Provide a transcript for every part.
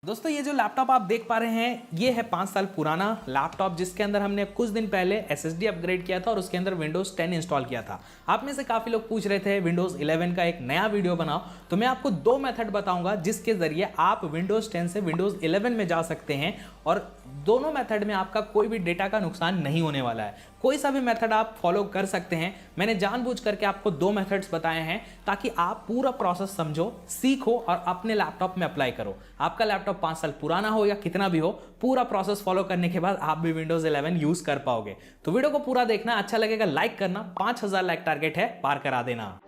दोस्तों ये जो लैपटॉप आप देख पा रहे हैं ये है 5 साल पुराना लैपटॉप जिसके अंदर हमने कुछ दिन पहले एसएसडी अपग्रेड किया था और उसके अंदर विंडोज 10 इंस्टॉल किया था। आप में से काफ़ी लोग पूछ रहे थे विंडोज 11 का एक नया वीडियो बनाओ, तो मैं आपको दो मेथड बताऊंगा जिसके जरिए आप विंडोज 10 से विंडोज 11 में जा सकते हैं और दोनों मेथड में आपका कोई भी डेटा का नुकसान नहीं होने वाला है। कोई सा भी मेथड आप फॉलो कर सकते हैं। मैंने जानबूझ करके आपको दो मेथड्स बताए हैं ताकि आप पूरा प्रोसेस समझो, सीखो और अपने लैपटॉप में अप्लाई करो। आपका लैपटॉप 5 साल पुराना हो या कितना भी हो, पूरा प्रोसेस फॉलो करने के बाद आप भी विंडोज 11 यूज कर पाओगे। तो वीडियो को पूरा देखना, अच्छा लगेगा लाइक करना, 5000 लाइक टारगेट है, पार करा देना।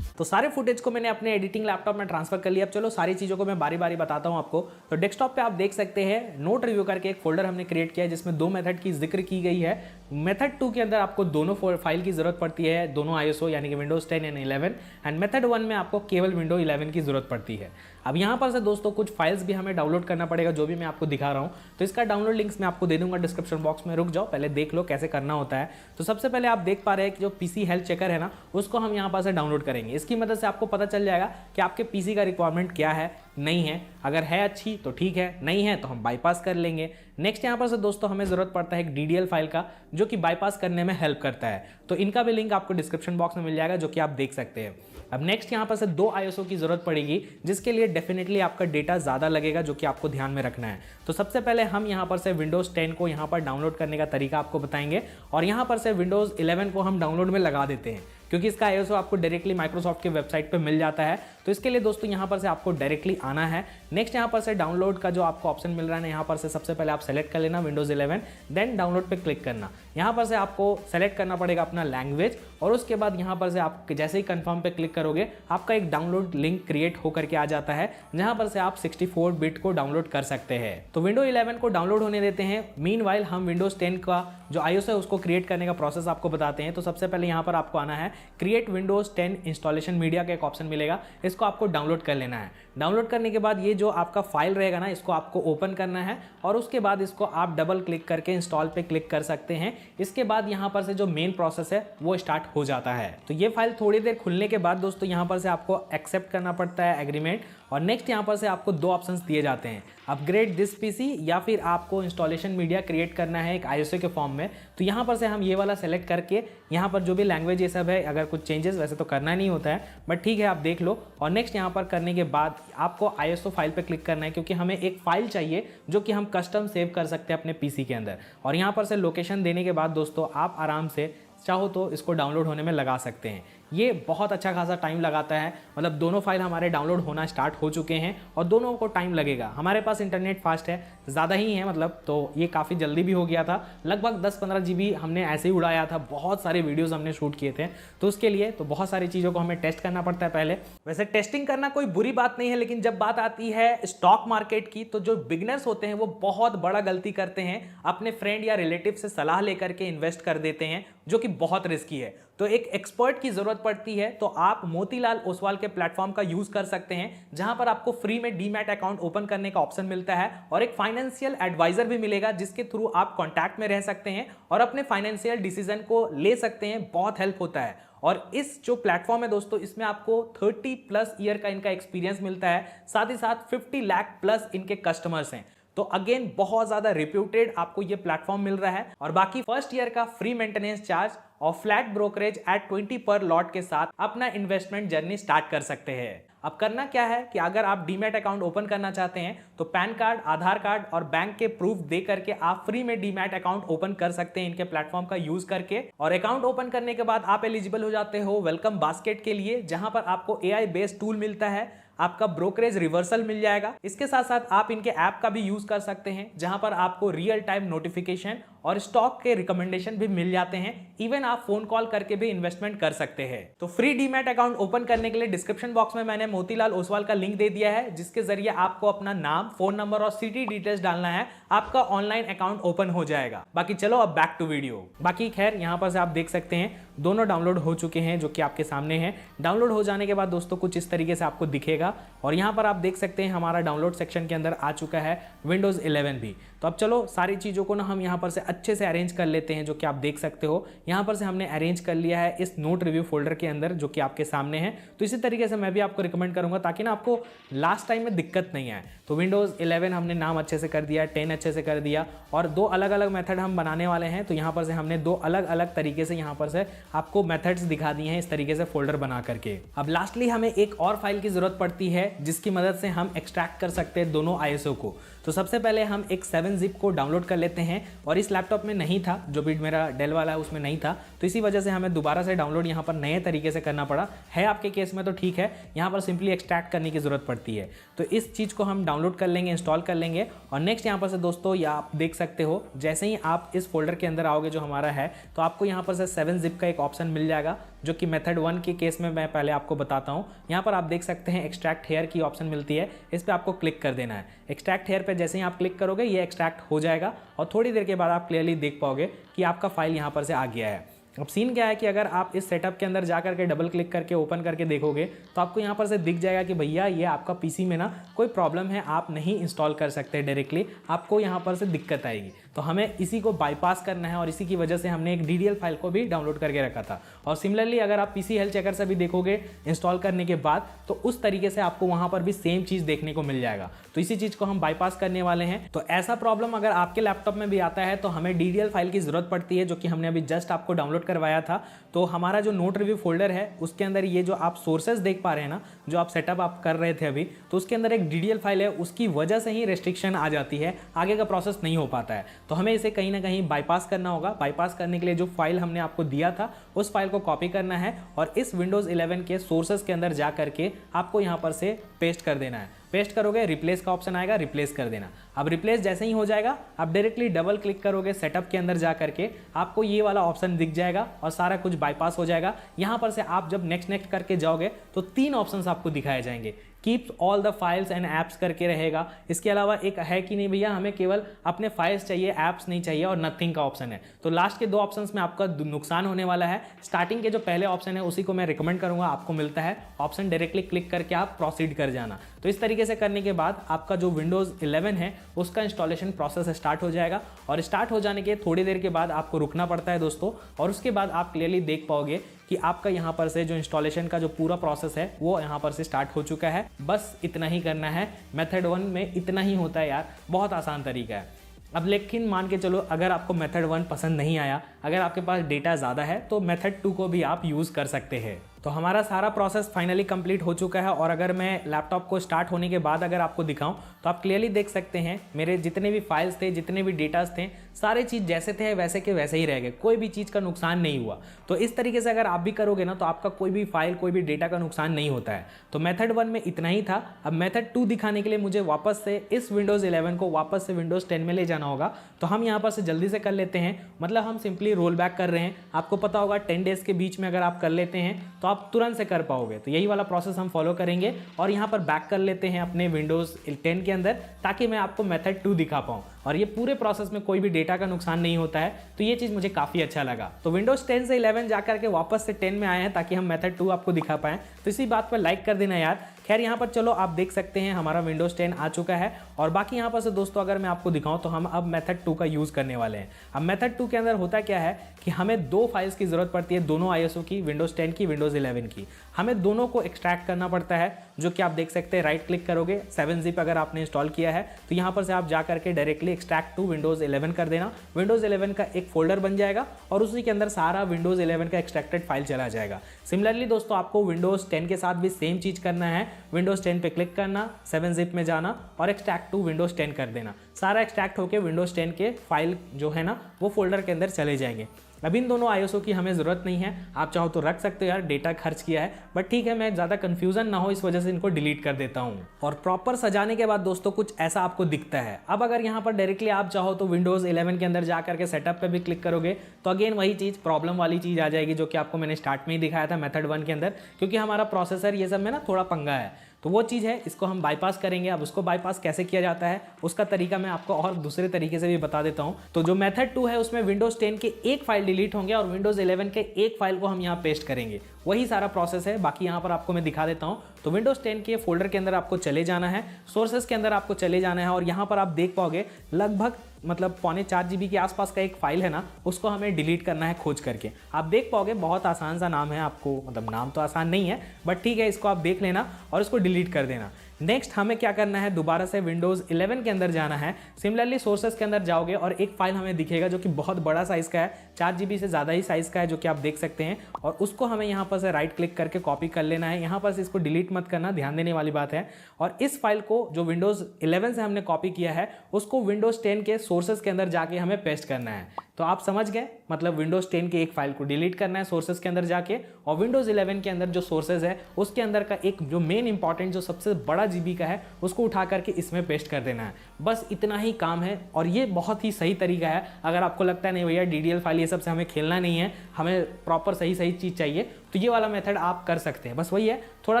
तो सारे फुटेज को मैंने अपने एडिटिंग लैपटॉप में ट्रांसफर कर लिया। अब चलो सारी चीज़ों को मैं बारी बारी बताता हूं आपको। तो डेस्कटॉप पे आप देख सकते हैं नोट रिव्यू करके एक फोल्डर हमने क्रिएट किया है जिसमें दो मेथड की जिक्र की गई है। मेथड 2 के अंदर आपको दोनों फाइल की जरूरत पड़ती है, दोनों ISO यानी कि विंडोज 10 एंड 11, एंड मेथड 1 में आपको केवल विंडो 11 की जरूरत पड़ती है। अब यहाँ पर से दोस्तों कुछ फाइल्स भी हमें डाउनलोड करना पड़ेगा, जो भी मैं आपको दिखा रहा हूँ। तो इसका डाउनलोड लिंक्स मैं आपको दे दूंगा डिस्क्रिप्शन बॉक्स में, रुक जाओ पहले देख लो कैसे करना होता है। तो सबसे पहले आप देख पा रहे हैं कि जो पीसी हेल्थ चेकर है ना, उसको हम यहाँ पर से डाउनलोड करेंगे। इसकी मदद से आपको पता चल जाएगा कि आपके पीसी का रिक्वायरमेंट क्या है, नहीं है। अगर है अच्छी तो ठीक है, नहीं है तो हम बाईपास कर लेंगे। नेक्स्ट यहाँ पर से दोस्तों हमें जरूरत पड़ता है एक DDL फाइल का, जो कि बाईपास करने में हेल्प करता है। तो इनका भी लिंक आपको डिस्क्रिप्शन बॉक्स में मिल जाएगा, जो कि आप देख सकते हैं। अब नेक्स्ट यहाँ पर से 2 ISO की जरूरत पड़ेगी, जिसके लिए डेफिनेटली आपका डेटा ज़्यादा लगेगा, जो कि आपको ध्यान में रखना है। तो सबसे पहले हम यहाँ पर से विंडोज 10 को यहाँ पर डाउनलोड करने का तरीका आपको बताएंगे और यहाँ पर से विंडोज 11 को हम डाउनलोड में लगा देते हैं, क्योंकि इसका ISO आपको डायरेक्टली माइक्रोसॉफ्ट के वेबसाइट पे मिल जाता है। तो इसके लिए दोस्तों यहाँ पर से आपको डायरेक्टली आना है। नेक्स्ट यहाँ पर से डाउनलोड का जो आपको ऑप्शन मिल रहा है ना, यहाँ पर से सबसे पहले आप सेलेक्ट कर लेना विंडोज 11, देन डाउनलोड पे क्लिक करना। यहाँ पर से आपको सेलेक्ट करना पड़ेगा अपना लैंग्वेज और उसके बाद यहाँ पर से आप जैसे ही कंफर्म पे क्लिक करोगे आपका एक डाउनलोड लिंक क्रिएट होकर के आ जाता है, जहाँ पर से आप 64 बिट को डाउनलोड कर सकते हैं। तो विंडो 11 को डाउनलोड होने देते हैं। मीनवाइल हम विंडोज 10 का जो ISO है उसको क्रिएट करने का प्रोसेस आपको बताते हैं। तो सबसे पहले यहाँ पर आपको आना है क्रिएट विंडोज 10 इंस्टॉलेशन मीडिया का एक ऑप्शन मिलेगा, इसको आपको डाउनलोड कर लेना है। डाउनलोड करने के बाद ये जो आपका फाइल रहेगा ना, इसको आपको ओपन करना है और उसके बाद इसको आप डबल क्लिक करके इंस्टॉल पे क्लिक कर सकते हैं। इसके बाद यहाँ पर से जो मेन प्रोसेस है वो स्टार्ट हो जाता है। तो ये फाइल थोड़ी देर खुलने के बाद दोस्तों यहाँ पर से आपको एक्सेप्ट करना पड़ता है एग्रीमेंट, और नेक्स्ट यहाँ पर से आपको 2 ऑप्शंस दिए जाते हैं, अपग्रेड दिस पीसी या फिर आपको इंस्टॉलेशन मीडिया क्रिएट करना है एक ISO के फॉर्म में। तो यहाँ पर से हम ये वाला सेलेक्ट करके यहाँ पर जो भी लैंग्वेज ये सब है, अगर कुछ चेंजेस वैसे तो करना नहीं होता है बट ठीक है आप देख लो। और नेक्स्ट यहाँ पर करने के बाद आपको ISO फाइल पे क्लिक करना है, क्योंकि हमें एक फाइल चाहिए जो कि हम कस्टम सेव कर सकते हैं अपने पीसी के अंदर। और यहाँ पर से लोकेशन देने के बाद दोस्तों आप आराम से चाहो तो इसको डाउनलोड होने में लगा सकते हैं। ये बहुत अच्छा खासा टाइम लगाता है, मतलब दोनों फाइल हमारे डाउनलोड होना स्टार्ट हो चुके हैं और दोनों को टाइम लगेगा। हमारे पास इंटरनेट फास्ट है, ज़्यादा ही है मतलब, तो ये काफ़ी जल्दी भी हो गया था। लगभग 10-15 GB हमने ऐसे ही उड़ाया था, बहुत सारे वीडियोस हमने शूट किए थे। तो उसके लिए तो बहुत सारी चीज़ों को हमें टेस्ट करना पड़ता है पहले। वैसे टेस्टिंग करना कोई बुरी बात नहीं है, लेकिन जब बात आती है स्टॉक मार्केट की, तो जो बिगनर्स होते हैं वो बहुत बड़ा गलती करते हैं, अपने फ्रेंड या रिलेटिव से सलाह लेकर के इन्वेस्ट कर देते हैं, जो कि बहुत रिस्की है। तो एक एक्सपर्ट की जरूरत पड़ती है, तो आप मोतीलाल ओसवाल के प्लेटफॉर्म का यूज कर सकते हैं, जहां पर आपको फ्री में डीमैट अकाउंट ओपन करने का ऑप्शन मिलता है और एक फाइनेंशियल एडवाइजर भी मिलेगा, जिसके थ्रू आप कांटेक्ट में रह सकते हैं और अपने फाइनेंशियल डिसीजन को ले सकते हैं। बहुत हेल्प होता है। और इस जो प्लेटफॉर्म है दोस्तों, इसमें आपको 30+ ईयर का इनका एक्सपीरियंस मिलता है, साथ ही साथ 50 लाख प्लस इनके कस्टमर्स हैं। तो अगेन बहुत ज्यादा रिप्यूटेड आपको ये प्लेटफॉर्म मिल रहा है। और बाकी फर्स्ट ईयर का फ्री मेंटेनेंस चार्ज और फ्लैट ब्रोकरेज एट 20 पर लॉट के साथ अपना इन्वेस्टमेंट जर्नी स्टार्ट कर सकते हैं। अब करना क्या है कि अगर आप डीमैट अकाउंट ओपन करना चाहते हैं तो पैन कार्ड, आधार कार्ड और बैंक के प्रूफ दे करके आप फ्री में डीमैट अकाउंट ओपन कर सकते हैं इनके प्लेटफॉर्म का यूज करके। और अकाउंट ओपन करने के बाद आप एलिजिबल हो जाते हो वेलकम बास्केट के लिए, जहां पर आपको AI बेस्ड टूल मिलता है, आपका ब्रोकरेज रिवर्सल मिल जाएगा। इसके साथ साथ आप इनके ऐप का भी यूज कर सकते हैं, जहां पर आपको रियल टाइम नोटिफिकेशन और स्टॉक के रिकमेंडेशन भी मिल जाते हैं। इवन आप फोन कॉल करके भी इन्वेस्टमेंट कर सकते हैं। तो फ्री डीमैट अकाउंट ओपन करने के लिए डिस्क्रिप्शन बॉक्स में मैंने मोतीलाल ओसवाल का लिंक दे दिया है, जिसके जरिए आपको अपना नाम, फोन नंबर और सिटी डिटेल्स डालना है, आपका ऑनलाइन अकाउंट ओपन हो जाएगा। बाकी चलो अब बैक टू वीडियो। बाकी खैर यहाँ पर से आप देख सकते हैं दोनों डाउनलोड हो चुके हैं, जो कि आपके सामने हैं। डाउनलोड हो जाने के बाद दोस्तों कुछ इस तरीके से आपको दिखेगा और यहाँ पर आप देख सकते हैं हमारा डाउनलोड सेक्शन के अंदर आ चुका है विंडोज 11 भी। तो अब चलो सारी चीज़ों को ना हम यहाँ पर से अच्छे से अरेंज कर लेते हैं, जो कि आप देख सकते हो यहाँ पर से हमने अरेंज कर लिया है इस नोट रिव्यू फोल्डर के अंदर, जो कि आपके सामने है। तो इसी तरीके से मैं भी आपको रिकमेंड करूंगा ताकि ना आपको लास्ट टाइम में दिक्कत नहीं आए। तो विंडोज़ 11 हमने नाम अच्छे से कर दिया, 10 अच्छे से कर दिया, और दो अलग अलग मेथड हम बनाने वाले हैं। तो यहाँ पर से हमने दो अलग अलग तरीके से यहाँ पर से आपको मेथड्स दिखा दिए हैं इस तरीके से फोल्डर बना करके। अब लास्टली हमें एक और फाइल की जरूरत पड़ती है जिसकी मदद से हम एक्सट्रैक्ट कर सकते हैं दोनों ISO को। तो सबसे पहले हम एक 7-zip को डाउनलोड कर लेते हैं, और इस लैपटॉप में नहीं था, जो भी मेरा डेल वाला है उसमें नहीं था, तो इसी वजह से हमें दोबारा से डाउनलोड यहाँ पर नए तरीके से करना पड़ा है। आपके केस में तो ठीक है, यहाँ पर सिंपली एक्सट्रैक्ट करने की जरूरत पड़ती है। तो इस चीज़ को हम डाउनलोड कर लेंगे, इंस्टॉल कर लेंगे, और नेक्स्ट यहाँ पर से दोस्तों या आप देख सकते हो जैसे ही आप इस फोल्डर के अंदर आओगे जो हमारा है, तो आपको यहाँ पर से 7-zip का एक ऑप्शन मिल जाएगा, जो कि मेथड 1 के केस में मैं पहले आपको बताता हूँ। यहाँ पर आप देख सकते हैं एक्सट्रैक्ट हेयर की ऑप्शन मिलती है, इस पर आपको क्लिक कर देना है। एक्सट्रैक्ट हेयर पे जैसे ही आप क्लिक करोगे ये एक्सट्रैक्ट हो जाएगा, और थोड़ी देर के बाद आप क्लियरली देख पाओगे कि आपका फाइल यहाँ पर से आ गया है। अब सीन क्या है कि अगर आप इस सेटअप के अंदर जा करके डबल क्लिक करके ओपन करके देखोगे तो आपको यहाँ पर से दिख जाएगा कि भैया ये आपका पीसी में ना कोई प्रॉब्लम है, आप नहीं इंस्टॉल कर सकते डायरेक्टली, आपको यहाँ पर से दिक्कत आएगी। तो हमें इसी को बाईपास करना है, और इसी की वजह से हमने एक DDL फाइल को भी डाउनलोड करके रखा था। और सिमिलरली अगर आप PC हेल्थ चेकर से भी देखोगे इंस्टॉल करने के बाद, तो उस तरीके से आपको वहाँ पर भी सेम चीज़ देखने को मिल जाएगा। तो इसी चीज़ को हम बाईपास करने वाले हैं। तो ऐसा प्रॉब्लम अगर आपके लैपटॉप में भी आता है तो हमें DDL फाइल की ज़रूरत पड़ती है, जो कि हमने अभी जस्ट आपको डाउनलोड करवाया था। तो हमारा जो नोट रिव्यू फोल्डर है उसके अंदर ये जो आप सोर्सेज देख पा रहे हैं ना, जो आप सेटअप आप कर रहे थे अभी, तो उसके अंदर एक DDL फाइल है, उसकी वजह से ही रेस्ट्रिक्शन आ जाती है, आगे का प्रोसेस नहीं हो पाता है। तो हमें इसे कहीं ना कहीं बाईपास करना होगा। बाईपास करने के लिए जो फाइल हमने आपको दिया था उस फाइल को कॉपी करना है, और इस विंडोज़ 11 के सोर्सेज के अंदर जा करके आपको यहाँ पर से पेस्ट कर देना है। पेस्ट करोगे, रिप्लेस का ऑप्शन आएगा, रिप्लेस कर देना। अब रिप्लेस जैसे ही हो जाएगा, आप डायरेक्टली डबल क्लिक करोगे सेटअप के अंदर जा करके, आपको ये वाला ऑप्शन दिख जाएगा और सारा कुछ बाईपास हो जाएगा। यहाँ पर से आप जब नेक्स्ट करके जाओगे तो 3 ऑप्शंस आपको दिखाए जाएंगे। Keeps all the files and apps करके रहेगा। इसके अलावा एक है कि नहीं भैया हमें केवल अपने फाइल्स चाहिए, ऐप्स नहीं चाहिए, और नथिंग का ऑप्शन है। तो लास्ट के 2 ऑप्शंस में आपका नुकसान होने वाला है। स्टार्टिंग के जो पहले ऑप्शन है उसी को मैं रिकमेंड करूंगा, आपको मिलता है ऑप्शन, डायरेक्टली क्लिक करके आप प्रोसीड कर जाना। तो इस तरीके से करने के बाद आपका जो विंडोज़ 11 है उसका इंस्टॉलेशन प्रोसेस स्टार्ट हो जाएगा, और स्टार्ट हो जाने के थोड़ी देर के बाद आपको रुकना पड़ता है दोस्तों, और उसके बाद आप क्लियरली देख पाओगे कि आपका यहाँ पर से जो इंस्टॉलेशन का जो पूरा प्रोसेस है वो यहाँ पर से स्टार्ट हो चुका है। बस इतना ही करना है। मेथड 1 में इतना ही होता है यार, बहुत आसान तरीका है। अब लेकिन मान के चलो अगर आपको मेथड 1 पसंद नहीं आया, अगर आपके पास डेटा ज़्यादा है, तो मेथड 2 को भी आप यूज़ कर सकते हैं। तो हमारा सारा प्रोसेस फाइनली कंप्लीट हो चुका है, और अगर मैं लैपटॉप को स्टार्ट होने के बाद अगर आपको दिखाऊं तो आप क्लियरली देख सकते हैं मेरे जितने भी फाइल्स थे, जितने भी डेटास थे, सारे चीज़ जैसे थे वैसे के वैसे ही रह गए, कोई भी चीज़ का नुकसान नहीं हुआ। तो इस तरीके से अगर आप भी करोगे ना तो आपका कोई भी फाइल, कोई भी डेटा का नुकसान नहीं होता है। तो मेथड 1 में इतना ही था। अब मेथड 2 दिखाने के लिए मुझे वापस से इस विंडोज़ 11 को वापस से विंडोज़ 10 में ले जाना होगा। तो हम यहाँ पर से जल्दी से कर लेते हैं, मतलब हम सिंपली रोल बैक कर रहे हैं। आपको पता होगा 10 डेज़ के बीच में अगर आप कर लेते हैं तो आप तुरंत से कर पाओगे। तो यही वाला प्रोसेस हम फॉलो करेंगे, और यहाँ पर बैक कर लेते हैं अपने विंडोज़ 10 के अंदर, ताकि मैं आपको मेथड 2 दिखा पाऊँ। और ये पूरे प्रोसेस में कोई भी डेटा का नुकसान नहीं होता है, तो ये चीज़ मुझे काफ़ी अच्छा लगा। तो विंडोज़ 10 से 11 जाकर के वापस से 10 में आए हैं ताकि हम मेथड 2 आपको दिखा पाएँ। तो इसी बात पर लाइक कर देना यार। खैर यहाँ पर चलो आप देख सकते हैं हमारा विंडोज़ 10 आ चुका है, और बाकी यहाँ पर से दोस्तों अगर मैं आपको दिखाऊं तो हम अब मेथड 2 का यूज़ करने वाले हैं। अब मेथड 2 के अंदर होता क्या है कि हमें 2 फाइल्स की ज़रूरत पड़ती है, दोनों ISO की, विंडोज़ 10 की, विंडोज़ 11 की। हमें दोनों को एक्सट्रैक्ट करना पड़ता है, जो कि आप देख सकते हैं। राइट क्लिक करोगे, 7-zip अगर आपने इंस्टॉल किया है तो यहाँ पर से आप जा करके डायरेक्टली एक्सट्रैक्ट टू विंडोज़ 11 कर देना। विंडोज़ 11 का एक फोल्डर बन जाएगा, और उसी के अंदर सारा विंडोज़ 11 का एक्सट्रैक्टेड फाइल चला जाएगा। सिमिलरली दोस्तों आपको विंडोज़ 10 के साथ भी सेम चीज़ करना है। विंडोज़ 10 पे क्लिक करना, 7-zip में जाना और एक्सट्रैक्ट टू विंडोज़ 10 कर देना। सारा एक्सट्रैक्ट होकर विंडोज़ 10 के फाइल जो है ना वो फोल्डर के अंदर चले जाएंगे। अब इन दोनों ISO की हमें ज़रूरत नहीं है, आप चाहो तो रख सकते हो यार, डेटा खर्च किया है, बट ठीक है, मैं ज़्यादा कन्फ्यूज़न ना हो इस वजह से इनको डिलीट कर देता हूँ। और प्रॉपर सजाने के बाद दोस्तों कुछ ऐसा आपको दिखता है। अब अगर यहाँ पर डायरेक्टली आप चाहो तो विंडोज़ 11 के अंदर जा करके सेटअप पे भी क्लिक करोगे तो अगेन वही चीज़, प्रॉब्लम वाली चीज़ आ जाएगी, जो कि आपको मैंने स्टार्ट में ही दिखाया था मेथड 1 के अंदर, क्योंकि हमारा प्रोसेसर ये सब में ना थोड़ा पंगा है। तो वो चीज़ है, इसको हम बाईपास करेंगे। अब उसको बाईपास कैसे किया जाता है उसका तरीका मैं आपको और दूसरे तरीके से भी बता देता हूँ। तो जो मेथड 2 है उसमें विंडोज़ 10 के एक फाइल डिलीट होंगे और विंडोज़ 11 के एक फाइल को हम यहाँ पेस्ट करेंगे, वही सारा प्रोसेस है। बाकी यहाँ पर आपको मैं दिखा देता हूँ। तो विंडोज़ 10 के फोल्डर के अंदर आपको चले जाना है, सोर्सेस के अंदर आपको चले जाना है, और यहाँ पर आप देख पाओगे लगभग मतलब 3.25 GB के आसपास का एक फाइल है ना, उसको हमें डिलीट करना है खोज करके। आप देख पाओगे बहुत आसान सा नाम है, आपको मतलब नाम तो आसान नहीं है बट ठीक है, इसको आप देख लेना और इसको डिलीट कर देना। नेक्स्ट हमें क्या करना है, दोबारा से विंडोज़ 11 के अंदर जाना है। सिमिलरली सोर्सेस के अंदर जाओगे और एक फाइल हमें दिखेगा जो कि बहुत बड़ा साइज़ का है, 4 GB से ज़्यादा ही साइज़ का है, जो कि आप देख सकते हैं। और उसको हमें यहाँ पर से राइट क्लिक करके कॉपी कर लेना है। यहाँ पर से इसको डिलीट मत करना, ध्यान देने वाली बात है। और इस फाइल को जो विंडोज़ 11 से हमने कॉपी किया है, उसको विंडोज़ 10 के सोर्सेस के अंदर जाके हमें पेस्ट करना है। तो आप समझ गए, मतलब विंडोज़ 10 के एक फाइल को डिलीट करना है सोर्सेस के अंदर जाके, और विंडोज़ 11 के अंदर जो सोर्सेज है उसके अंदर का एक जो मेन इंपॉर्टेंट जो सबसे बड़ा जीबी का है उसको उठा करके इसमें पेस्ट कर देना है। बस इतना ही काम है और ये बहुत ही सही तरीका है। अगर आपको लगता है नहीं भैया DDL फाइल ये सब से हमें खेलना नहीं है, हमें प्रॉपर सही चीज़ चाहिए, तो ये वाला मेथड आप कर सकते हैं। बस वही है, थोड़ा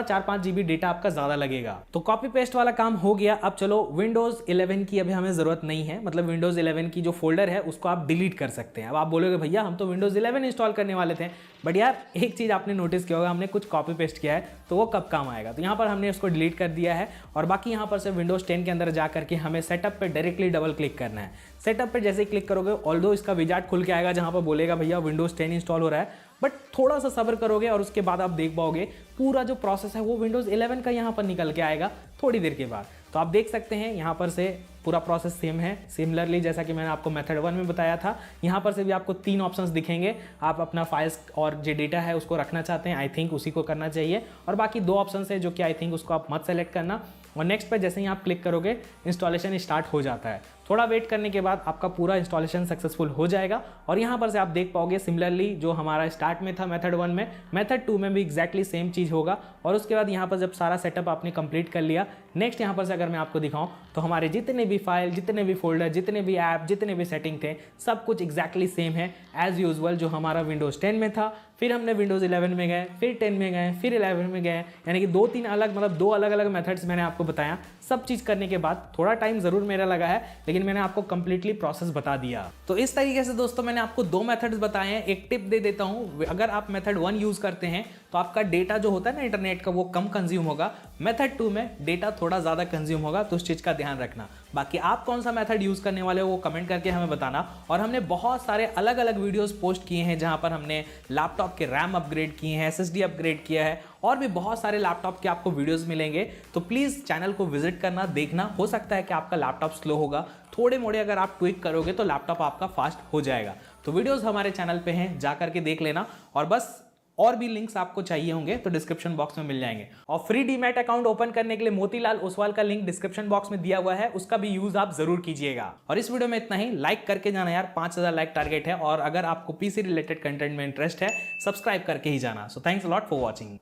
4-5 GB डेटा आपका ज़्यादा लगेगा। तो कॉपी पेस्ट वाला काम हो गया। अब चलो विंडोज़ 11 की अभी हमें ज़रूरत नहीं है, मतलब विंडोज़ 11 की जो फोल्डर है उसको आप डिलीट कर सकते हैं। अब आप बोलोगे भैया हम तो विंडोज़ 11 इंस्टॉल करने वाले थे, बट यार एक चीज़ आपने नोटिस किया होगा, हमने कुछ कॉपी पेस्ट किया है तो वो कब काम आएगा। तो यहाँ पर हमने उसको डिलीट कर दिया है और बाकी यहाँ पर से विंडोज़ 10 के अंदर जा करके हमें सेटअप पे डायरेक्टली डबल क्लिक करना है। सेटअप पे जैसे ही क्लिक करोगे, ऑल्दो इसका विजार्ड खुल के आएगा जहाँ पर बोलेगा भैया विंडोज़ 10 इंस्टॉल हो रहा है, बट थोड़ा सा सब्र करोगे और उसके बाद आप देख पाओगे पूरा जो प्रोसेस है वो विंडोज़ 11 का यहाँ पर निकल के आएगा थोड़ी देर के बाद। तो आप देख सकते हैं यहाँ पर से पूरा प्रोसेस सेम है। सिमिलरली जैसा कि मैंने आपको मेथड 1 में बताया था, यहाँ पर से भी आपको 3 ऑप्शंस दिखेंगे। आप अपना फाइल्स और जो डेटा है उसको रखना चाहते हैं, आई थिंक उसी को करना चाहिए, और बाकी 2 ऑप्शंस है जो कि आई थिंक उसको आप मत सेलेक्ट करना। और नेक्स्ट पे जैसे ही आप क्लिक करोगे इंस्टॉलेशन स्टार्ट हो जाता है। थोड़ा वेट करने के बाद आपका पूरा इंस्टॉलेशन सक्सेसफुल हो जाएगा। और यहाँ पर से आप देख पाओगे सिमिलरली जो हमारा स्टार्ट में था मेथड 1 में, मेथड 2 में भी एग्जैक्टली सेम चीज़ होगा। और उसके बाद यहाँ पर जब सारा सेटअप आपने कंप्लीट कर लिया, नेक्स्ट यहाँ पर से अगर मैं आपको दिखाऊं तो हमारे जितने भी फाइल, जितने भी फोल्डर, जितने भी ऐप, जितने भी सेटिंग थे, सब कुछ एग्जैक्टली सेम है एज यूजुअल जो हमारा विंडोज़ 10 में था। फिर हमने विंडोज़ 11 में गए, फिर 10 में गए, फिर 11 में गए, यानी कि 2-3 अलग मतलब 2 अलग अलग मेथड्स मैंने आपको बताया। सब चीज़ करने के बाद थोड़ा टाइम ज़रूर मेरा लगा है, लेकिन मैंने आपको कंप्लीटली प्रोसेस बता दिया। तो इस तरीके से दोस्तों मैंने आपको 2 मेथड्स बताए हैं। एक टिप दे देता हूँ, अगर आप मेथड 1 यूज़ करते हैं तो आपका डेटा जो होता है ना इंटरनेट का, वो कम कंज्यूम होगा। मेथड 2 में डेटा थोड़ा ज़्यादा कंज्यूम होगा, तो उस चीज़ का ध्यान रखना। बाकी आप कौन सा मेथड यूज़ करने वाले हो वो कमेंट करके हमें बताना। और हमने बहुत सारे अलग अलग वीडियोस पोस्ट किए हैं जहां पर हमने लैपटॉप के रैम अपग्रेड किए हैं, SSD अपग्रेड किया है, और भी बहुत सारे लैपटॉप के आपको वीडियोस मिलेंगे। तो प्लीज़ चैनल को विजिट करना, देखना। हो सकता है कि आपका लैपटॉप स्लो होगा, थोड़े मोड़े अगर आप ट्विक करोगे तो लैपटॉप आपका फास्ट हो जाएगा। तो वीडियोस हमारे चैनल पे हैं, जा करके देख लेना। और बस और भी लिंक्स आपको चाहिए होंगे तो डिस्क्रिप्शन बॉक्स में मिल जाएंगे। और फ्री डीमैट अकाउंट ओपन करने के लिए मोतीलाल ओसवाल का लिंक डिस्क्रिप्शन बॉक्स में दिया हुआ है, उसका भी यूज आप जरूर कीजिएगा। और इस वीडियो में इतना ही, लाइक करके जाना यार, 5000 लाइक टारगेट है। और अगर आपको पीसी रिलेटेड कंटेंट में इंटरेस्ट है, सब्सक्राइब करके ही जाना। So thanks a lot for watching.